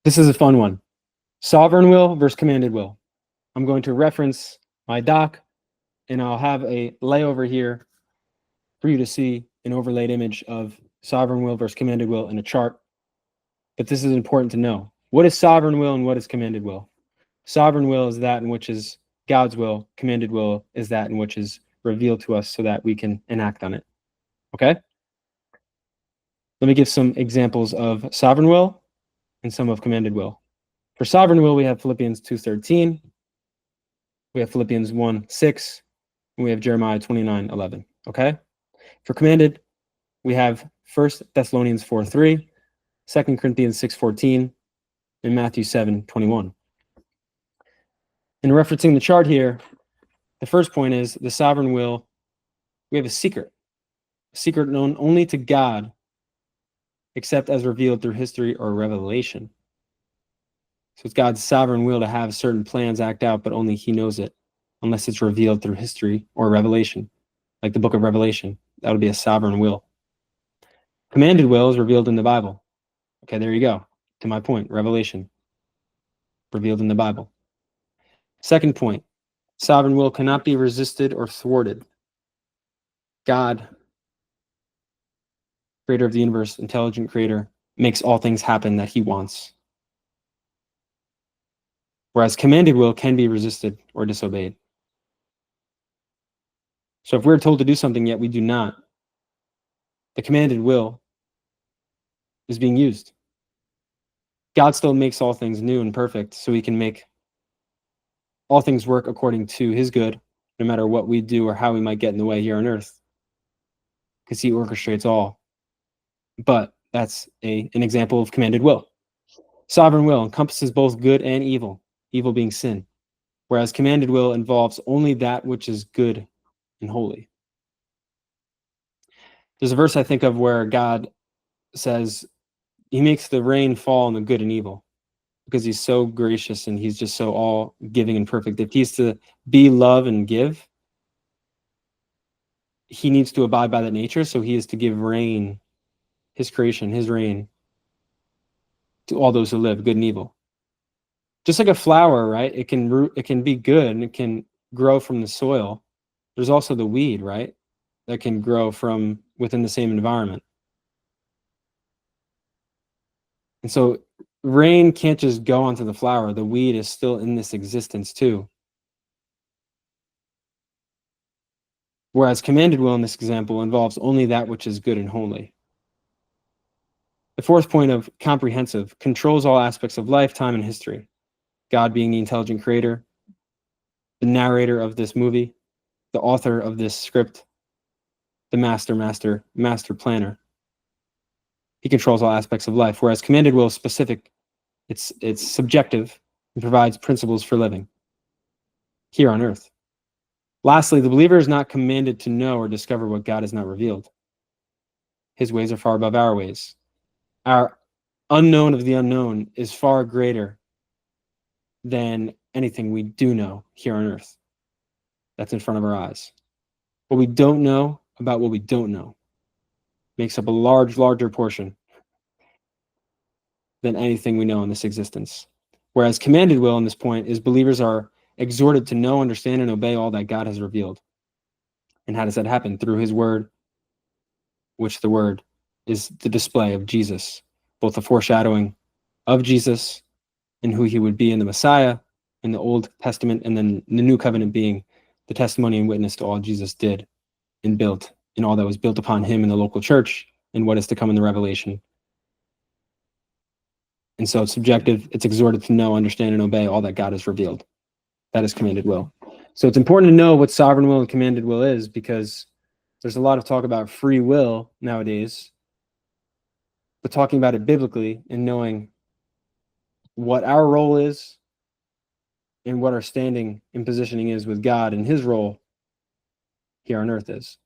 This is a fun one. Sovereign will versus commanded will. I'm going to reference my doc, and I'll have a layover here for you to see an overlaid image of sovereign will versus commanded will in a chart. But this is important to know. What is sovereign will and what is commanded will? Sovereign will is that in which is God's will. Commanded will is that in which is revealed to us so that we can enact on it. Okay? Let me give some examples of sovereign will and some of commanded will. For sovereign will, we have Philippians 2:13. We have Philippians 1:6. And we have Jeremiah 29:11. Okay? For commanded, we have 1 Thessalonians 4:3, 2 Corinthians 6:14, and Matthew 7:21. In referencing the chart here, the first point is the sovereign will. We have a secret known only to God, except as revealed through history or revelation. So it's God's sovereign will to have certain plans act out, but only He knows it, unless it's revealed through history or revelation, like the book of Revelation. That would be a sovereign will. Commanded will is revealed in the Bible. Okay, there you go. To my point, revelation, revealed in the Bible. Second point, sovereign will cannot be resisted or thwarted. God, creator of the universe, intelligent creator, makes all things happen that He wants. Whereas commanded will can be resisted or disobeyed. So if we're told to do something yet we do not, the commanded will is being used. God still makes all things new and perfect, so He can make all things work according to His good, no matter what we do or how we might get in the way here on earth, because He orchestrates all. But that's an example of commanded will. Sovereign will encompasses both good and evil, evil being sin, whereas commanded will involves only that which is good and holy. There's a verse I think of where God says He makes the rain fall on the good and evil because He's so gracious and He's just so all giving and perfect. If He's to be love and give, He needs to abide by that nature. So He is to give rain, His creation, His rain, to all those who live, good and evil. Just like a flower, right? It can be good and it can grow from the soil. There's also the weed, right? That can grow from within the same environment. And so rain can't just go onto the flower. The weed is still in this existence too. Whereas commanded will in this example involves only that which is good and holy. The fourth point of comprehensive controls all aspects of life, time, and history. God being the intelligent creator, the narrator of this movie, the author of this script, the master planner. He controls all aspects of life, whereas commanded will is specific. It's subjective and provides principles for living here on earth. Lastly, the believer is not commanded to know or discover what God has not revealed. His ways are far above our ways. Our unknown of the unknown is far greater than anything we do know here on earth that's in front of our eyes. What we don't know about what we don't know makes up a larger portion than anything we know in this existence. Whereas commanded will in this point is believers are exhorted to know, understand, and obey all that God has revealed. And how does that happen? Through His word, which the word is the display of Jesus, both the foreshadowing of Jesus and who He would be in the Messiah in the Old Testament, and then the New Covenant being the testimony and witness to all Jesus did and built, and all that was built upon Him in the local church, and what is to come in the Revelation. And so it's subjective. It's exhorted to know, understand, and obey all that God has revealed. That is commanded will. So it's important to know what sovereign will and commanded will is, because there's a lot of talk about free will nowadays, but talking about it biblically and knowing what our role is and what our standing and positioning is with God and His role here on earth is.